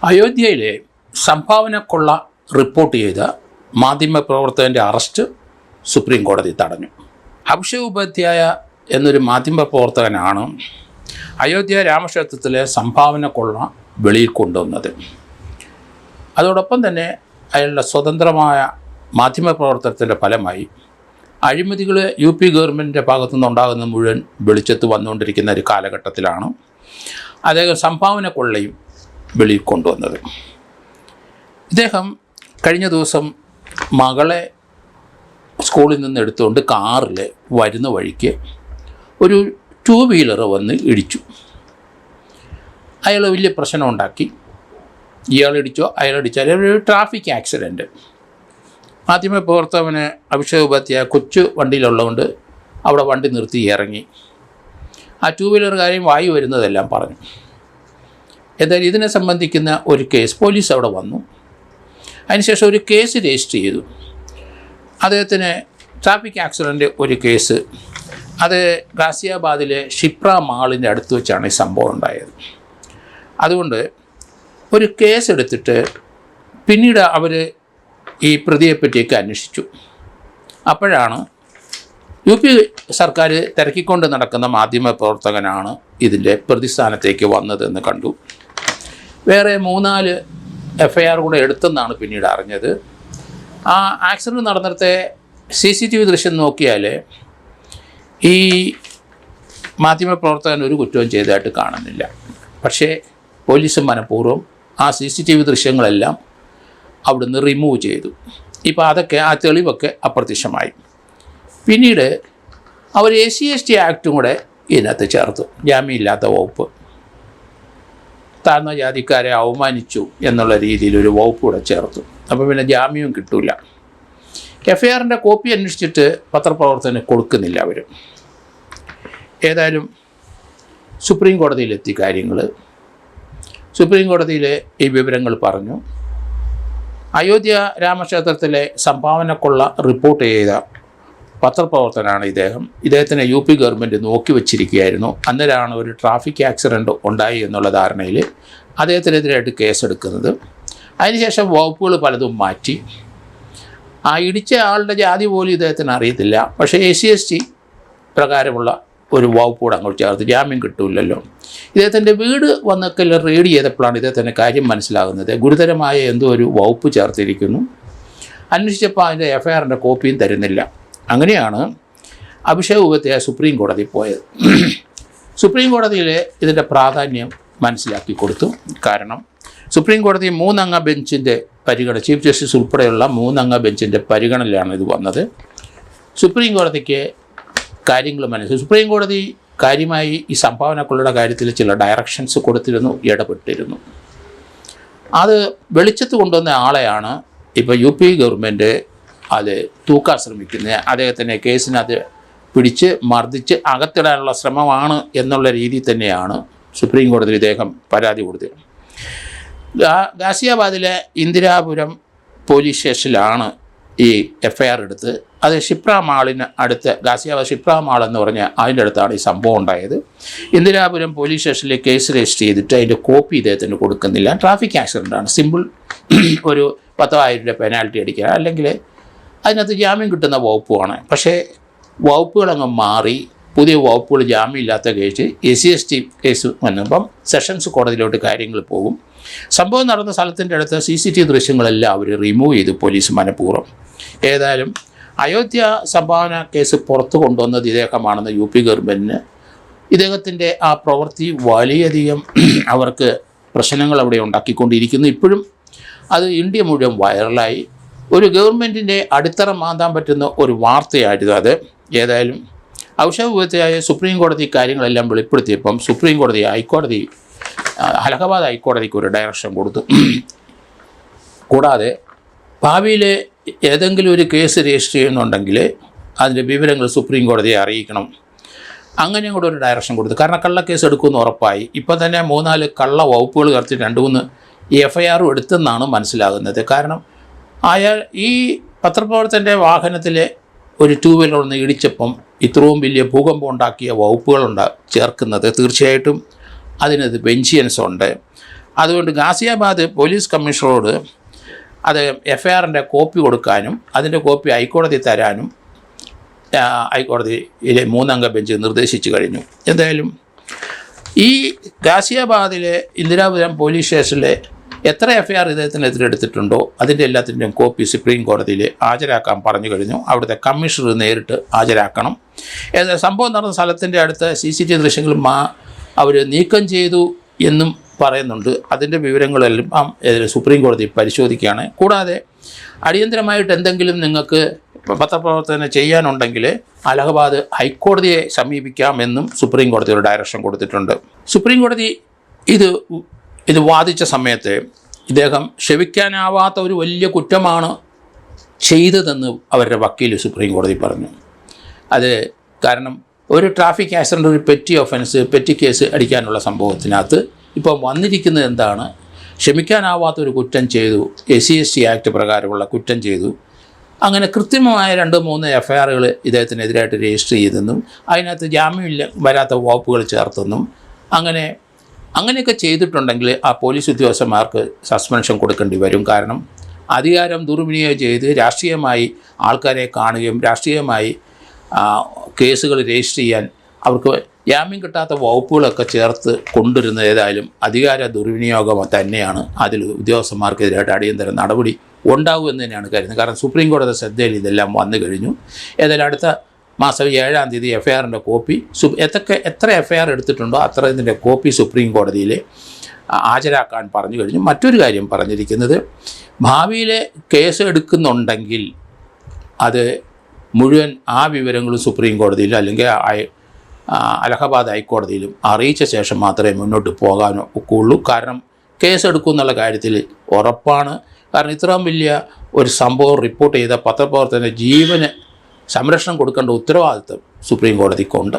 അയോധ്യയിലെ സംഭാവന കൊള്ള റിപ്പോർട്ട് ചെയ്ത മാധ്യമപ്രവർത്തകൻ്റെ അറസ്റ്റ് സുപ്രീം കോടതി തടഞ്ഞു. ഹബ്ഷ ഉപാധ്യായ എന്നൊരു മാധ്യമപ്രവർത്തകനാണ് അയോധ്യ രാമക്ഷേത്രത്തിലെ സംഭാവന കൊള്ള വെളിയിൽ കൊണ്ടുവന്നത്. അതോടൊപ്പം തന്നെ അയാളുടെ സ്വതന്ത്രമായ മാധ്യമപ്രവർത്തനത്തിൻ്റെ ഫലമായി അഴിമതികൾ UP ഗവൺമെൻറ്റിൻ്റെ ഭാഗത്തുനിന്നുണ്ടാകുന്ന മുഴുവൻ വെളിച്ചത്ത് വന്നുകൊണ്ടിരിക്കുന്ന ഒരു കാലഘട്ടത്തിലാണ് അദ്ദേഹം സംഭാവന കൊള്ളയും വെളിയിൽ കൊണ്ടുവന്നത്. ഇദ്ദേഹം കഴിഞ്ഞ ദിവസം മകളെ സ്കൂളിൽ നിന്ന് എടുത്തുകൊണ്ട് കാറിൽ വരുന്ന വഴിക്ക് ഒരു 2 വീലർ വന്ന് ഇടിച്ചു. അയാൾ വലിയ പ്രശ്നം ഉണ്ടാക്കി. ഇയാളിടിച്ചോ അയാളിടിച്ചാൽ ഒരു ട്രാഫിക് ആക്സിഡൻറ്റ്. മാധ്യമപ്രവർത്തകന് അഭിഷേക് ഉപാധ്യായ കൊച്ചു വണ്ടിയിലുള്ളതുകൊണ്ട് അവിടെ വണ്ടി നിർത്തി ഇറങ്ങി. ആ 2 വീലറുകാരെയും വായു വരുന്നതെല്ലാം പറഞ്ഞു. എന്തായാലും ഇതിനെ സംബന്ധിക്കുന്ന ഒരു കേസ് പോലീസ് അവിടെ വന്നു. അതിനുശേഷം ഒരു കേസ് രജിസ്റ്റർ ചെയ്തു. അദ്ദേഹത്തിന് ട്രാഫിക് ആക്സിഡൻറ്റ് ഒരു കേസ്, അത് ഗാസിയാബാദിലെ ഷിപ്ര മാളിൻ്റെ അടുത്ത് വെച്ചാണ് ഈ സംഭവം ഉണ്ടായത്. അതുകൊണ്ട് ഒരു കേസ് എടുത്തിട്ട് പിന്നീട് അവർ ഈ പ്രതിയെപ്പറ്റിയൊക്കെ അന്വേഷിച്ചു. അപ്പോഴാണ് UP സർക്കാർ തിരക്കിക്കൊണ്ട് നടക്കുന്ന മാധ്യമപ്രവർത്തകനാണ് ഇതിൻ്റെ പ്രതിസ്ഥാനത്തേക്ക് വന്നതെന്ന് കണ്ടു. വേറെ 3-4 FIR കൂടെ എടുത്തെന്നാണ് പിന്നീട് അറിഞ്ഞത്. ആ ആക്സിഡൻറ്റ് നടന്നിടത്തെ CCTV ദൃശ്യം നോക്കിയാൽ ഈ മാധ്യമപ്രവർത്തകൻ ഒരു കുറ്റവും ചെയ്തതായിട്ട് കാണുന്നില്ല. പക്ഷേ പോലീസ് മനഃപൂർവ്വം ആ CCTV ദൃശ്യങ്ങളെല്ലാം അവിടുന്ന് റിമൂവ് ചെയ്തു. ഇപ്പോൾ അതൊക്കെ ആ തെളിവൊക്കെ അപ്രത്യക്ഷമായി. പിന്നീട് അവർ SC/ST ആക്റ്റും കൂടെ ഇതിനകത്ത് ചേർത്തു. ജാമ്യമില്ലാത്ത വകുപ്പ്, താഴ്ന്ന ജാതിക്കാരെ അവമാനിച്ചു എന്നുള്ള രീതിയിലൊരു വകുപ്പ് കൂടെ ചേർത്തു. അപ്പോൾ പിന്നെ ജാമ്യവും കിട്ടില്ല. FIRൻ്റെ കോപ്പി അന്വേഷിച്ചിട്ട് പത്രപ്രവർത്തകന് കൊടുക്കുന്നില്ല അവർ. ഏതായാലും സുപ്രീം കോടതിയിലെത്തി കാര്യങ്ങൾ. സുപ്രീം കോടതിയിൽ ഈ വിവരങ്ങൾ പറഞ്ഞു. അയോധ്യ രാമക്ഷേത്രത്തിലെ സംഭാവന കൊള്ള റിപ്പോർട്ട് ചെയ്ത പത്രപ്രവർത്തനാണ് ഇദ്ദേഹം. ഇദ്ദേഹത്തിനെ UP ഗവൺമെൻറ് നോക്കി വച്ചിരിക്കുകയായിരുന്നു. അന്നേരമാണ് ഒരു ട്രാഫിക് ആക്സിഡൻറ്റ് ഉണ്ടായി എന്നുള്ള ധാരണയിൽ അദ്ദേഹത്തിനെതിരായിട്ട് കേസെടുക്കുന്നത്. അതിനുശേഷം വകുപ്പുകൾ പലതും മാറ്റി. ആ ഇടിച്ച ആളുടെ ജാതി പോലും ഇദ്ദേഹത്തിന് അറിയത്തില്ല. പക്ഷേ SC/ST പ്രകാരമുള്ള ഒരു വകുപ്പ് കൂടെ അങ്ങോട്ട് ചേർത്ത്. ജാമ്യം കിട്ടില്ലല്ലോ. ഇദ്ദേഹത്തിൻ്റെ വീട് വന്നൊക്കെ റെയ്ഡ് ചെയ്തപ്പോഴാണ് ഇദ്ദേഹത്തിൻ്റെ കാര്യം മനസ്സിലാകുന്നത്. ഗുരുതരമായ എന്തോ ഒരു വകുപ്പ് ചേർത്തിരിക്കുന്നു. അന്വേഷിച്ചപ്പോൾ അതിൻ്റെ FIRൻ്റെ കോപ്പിയും തരുന്നില്ല. അങ്ങനെയാണ് അഭിഷേക് ഉപാധ്യായ സുപ്രീം കോടതി പോയത്. സുപ്രീം കോടതിയിൽ ഇതിൻ്റെ പ്രാധാന്യം മനസ്സിലാക്കി കൊടുത്തു. കാരണം സുപ്രീം കോടതി 3 അംഗ ബെഞ്ചിൻ്റെ പരിഗണന, ചീഫ് ജസ്റ്റിസ് ഉൾപ്പെടെയുള്ള 3 അംഗ ബെഞ്ചിൻ്റെ പരിഗണനയിലാണ് ഇത് വന്നത്. സുപ്രീം കോടതിക്ക് കാര്യങ്ങൾ മനസ്സിലായി. സുപ്രീം കോടതി കാര്യമായി ഈ സംഭാവനക്കുള്ള കാര്യത്തിൽ ചില ഡയറക്ഷൻസ് കൊടുത്തിരുന്നു, ഇടപെട്ടിരുന്നു. അത് വെളിച്ചത്ത് കൊണ്ടുവന്ന ആളെയാണ് ഇപ്പോൾ UP ഗവൺമെൻറ് അത് തൂക്കാൻ ശ്രമിക്കുന്നത്. അദ്ദേഹത്തിനെ കേസിനകത്ത് പിടിച്ച് മർദ്ദിച്ച് അകത്തിടാനുള്ള ശ്രമമാണ് എന്നുള്ള രീതിയിൽ തന്നെയാണ് സുപ്രീം കോടതിയിൽ ഇദ്ദേഹം പരാതി കൊടുത്തത്. ഗാസിയാബാദിലെ ഇന്ദിരാപുരം പോലീസ് സ്റ്റേഷനിലാണ് ഈ FIR എടുത്ത്. അത് ഷിപ്ര മാളിന് അടുത്ത്, ഗാസിയാബാദ് ഷിപ്ര മാൾ എന്ന് പറഞ്ഞ അതിൻ്റെ അടുത്താണ് ഈ സംഭവം ഉണ്ടായത്. ഇന്ദിരാപുരം പോലീസ് സ്റ്റേഷനിൽ കേസ് രജിസ്റ്റർ ചെയ്തിട്ട് അതിൻ്റെ കോപ്പി ഇദ്ദേഹത്തിന് കൊടുക്കുന്നില്ല. ട്രാഫിക് ആക്സിഡൻ്റാണ്, സിമ്പിൾ ഒരു 10,000 രൂപ പെനാൽറ്റി അടിക്കുക, അല്ലെങ്കിൽ അതിനകത്ത് ജാമ്യം കിട്ടുന്ന വകുപ്പുമാണ്. പക്ഷേ വകുപ്പുകളങ്ങ് മാറി പുതിയ വകുപ്പുകൾ ജാമ്യമില്ലാത്ത കേസ് SC/ST കേസ് വന്നപ്പം സെഷൻസ് കോടതിയിലോട്ട് കാര്യങ്ങൾ പോകും. സംഭവം നടന്ന സ്ഥലത്തിൻ്റെ അടുത്ത് CCTV ദൃശ്യങ്ങളെല്ലാം അവർ റിമൂവ് ചെയ്തു, പോലീസ് മനഃപൂർവ്വം. ഏതായാലും അയോധ്യ സംഭാവന കേസ് പുറത്തു കൊണ്ടുവന്നത് ഇദ്ദേഹമാണെന്ന് UP ഗവൺമെൻറ്റിന് ഇദ്ദേഹത്തിൻ്റെ ആ പ്രവൃത്തി വലിയധികം അവർക്ക് പ്രശ്നങ്ങൾ അവിടെ ഉണ്ടാക്കിക്കൊണ്ടിരിക്കുന്നു. ഇപ്പോഴും അത് ഇന്ത്യ മുഴുവൻ വൈറലായി. ഒരു ഗവൺമെൻറ്റിൻ്റെ അടിത്തറ മാന്താൻ പറ്റുന്ന ഒരു വാർത്തയായിരുന്നു അത്. ഏതായാലും അഭിഷേക് ഉപാധ്യായ സുപ്രീം കോടതി കാര്യങ്ങളെല്ലാം വെളിപ്പെടുത്തിയപ്പം സുപ്രീം കോടതി അലഹബാദ് ഹൈക്കോടതിക്ക് ഒരു ഡയറക്ഷൻ കൊടുത്തു. കൂടാതെ ഭാവിയിൽ ഏതെങ്കിലും ഒരു കേസ് രജിസ്റ്റർ ചെയ്യുന്നുണ്ടെങ്കിൽ അതിൻ്റെ വിവരങ്ങൾ സുപ്രീം കോടതിയെ അറിയിക്കണം. അങ്ങനെ കൂടെ ഒരു ഡയറക്ഷൻ കൊടുത്തു. കാരണം കള്ളക്കേസ് എടുക്കുമെന്ന് ഉറപ്പായി. ഇപ്പം തന്നെ 3-4 കള്ള വകുപ്പുകൾ ചേർത്ത് 2-3 FIR എടുത്തെന്നാണ് മനസ്സിലാകുന്നത്. കാരണം അയാൾ ഈ പത്രപ്രവർത്തകൻ്റെ വാഹനത്തിൽ ഒരു 2 വീലർ ഒന്ന് ഇടിച്ചപ്പം ഇത്രയും വലിയ ഭൂകമ്പം ഉണ്ടാക്കിയ വകുപ്പുകൾ ചേർക്കുന്നത് തീർച്ചയായിട്ടും അതിനത് വെഞ്ചിയൻസ് ഉണ്ട്. അതുകൊണ്ട് ഗാസിയാബാദ് പോലീസ് കമ്മീഷണറോട് അത് FIRൻ്റെ കോപ്പി കൊടുക്കാനും അതിൻ്റെ കോപ്പി ഹൈക്കോടതി തരാനും ഹൈക്കോടതിയിലെ 3-അംഗ ബെഞ്ച് നിർദ്ദേശിച്ചു കഴിഞ്ഞു. എന്തായാലും ഈ ഗാസിയാബാദിലെ ഇന്ദിരാപുരം പോലീസ് സ്റ്റേഷനിലെ എത്ര FIR ഇദ്ദേഹത്തിനെതിരെ എടുത്തിട്ടുണ്ടോ അതിൻ്റെ എല്ലാത്തിൻ്റെയും കോപ്പി സുപ്രീം കോടതിയിൽ ഹാജരാക്കാൻ പറഞ്ഞു കഴിഞ്ഞു. അവിടുത്തെ കമ്മീഷണർ നേരിട്ട് ഹാജരാക്കണം. സംഭവം നടന്ന സ്ഥലത്തിൻ്റെ അടുത്ത CCTV ദൃശ്യങ്ങളും അവർ നീക്കം ചെയ്തു എന്നും പറയുന്നുണ്ട്. അതിൻ്റെ വിവരങ്ങളെല്ലാം സുപ്രീം കോടതി പരിശോധിക്കുകയാണ്. കൂടാതെ അടിയന്തരമായിട്ട് എന്തെങ്കിലും നിങ്ങൾക്ക് പത്രപ്രവർത്തനം ചെയ്യാനുണ്ടെങ്കിൽ അലഹബാദ് ഹൈക്കോടതിയെ സമീപിക്കാമെന്നും സുപ്രീം കോടതി ഒരു ഡയറക്ഷൻ കൊടുത്തിട്ടുണ്ട്. സുപ്രീം കോടതി ഇത് വാദിച്ച സമയത്ത് ഇദ്ദേഹം ക്ഷമിക്കാനാവാത്ത ഒരു വലിയ കുറ്റമാണ് ചെയ്തതെന്ന് അവരുടെ വക്കീൽ സുപ്രീം കോടതി പറഞ്ഞു. അത് കാരണം ഒരു ട്രാഫിക് ആക്സിഡൻ്റ്, ഒരു പെറ്റി കേസ് അടിക്കാനുള്ള സംഭവത്തിനകത്ത് ഇപ്പോൾ വന്നിരിക്കുന്നത് എന്താണ്? ക്ഷമിക്കാനാവാത്തൊരു കുറ്റം ചെയ്തു, SC/ST ആക്ട് പ്രകാരമുള്ള കുറ്റം ചെയ്തു. അങ്ങനെ കൃത്യമായ 2-3 FIRകൾ ഇദ്ദേഹത്തിനെതിരായിട്ട് രജിസ്റ്റർ ചെയ്തെന്നും അതിനകത്ത് ജാമ്യമില്ല വരാത്ത വകുപ്പുകൾ ചേർത്തെന്നും അങ്ങനെയൊക്കെ ചെയ്തിട്ടുണ്ടെങ്കിൽ ആ പോലീസ് ഉദ്യോഗസ്ഥന്മാർക്ക് സസ്പെൻഷൻ കൊടുക്കേണ്ടി വരും. കാരണം അധികാരം ദുർവിനിയോഗം ചെയ്ത് രാഷ്ട്രീയമായി ആൾക്കാരെ കാണുകയും രാഷ്ട്രീയമായി കേസുകൾ രജിസ്റ്റർ ചെയ്യാൻ അവർക്ക് ജാമ്യം കിട്ടാത്ത വകുപ്പുകളൊക്കെ ചേർത്ത് കൊണ്ടുവരുന്നത് ഏതായാലും അധികാര ദുർവിനിയോഗം തന്നെയാണ്. അതിൽ ഉദ്യോഗസ്ഥന്മാർക്കെതിരായിട്ട് അടിയന്തര നടപടി ഉണ്ടാകുമെന്ന് തന്നെയാണ് കരുതുന്നത്. കാരണം സുപ്രീം കോടതി ശ്രദ്ധയിൽ ഇതെല്ലാം വന്നു കഴിഞ്ഞു. ഏതായാലും അടുത്ത മാസം 7-ാം തീയതി FIRൻ്റെ കോപ്പി എത്ര FIR എടുത്തിട്ടുണ്ടോ അത്ര ഇതിൻ്റെ കോപ്പി സുപ്രീം കോടതിയിൽ ഹാജരാക്കാൻ പറഞ്ഞു കഴിഞ്ഞു. മറ്റൊരു കാര്യം പറഞ്ഞിരിക്കുന്നത്, ഭാവിയിൽ കേസ് എടുക്കുന്നുണ്ടെങ്കിൽ അത് മുഴുവൻ ആ വിവരങ്ങളും സുപ്രീം കോടതിയിൽ അല്ലെങ്കിൽ അലഹബാദ് ഹൈക്കോടതിയിലും അറിയിച്ച ശേഷം മാത്രമേ മുന്നോട്ട് പോകാനോ ഒക്കുള്ളൂ. കാരണം കേസെടുക്കും എന്നുള്ള കാര്യത്തിൽ ഉറപ്പാണ്. കാരണം ഇത്രയും വലിയ ഒരു സംഭവം റിപ്പോർട്ട് ചെയ്ത പത്രപ്രവർത്തകൻ്റെ ജീവന് സംരക്ഷണം കൊടുക്കേണ്ട ഉത്തരവാദിത്വം സുപ്രീം കോടതിക്കുണ്ട്.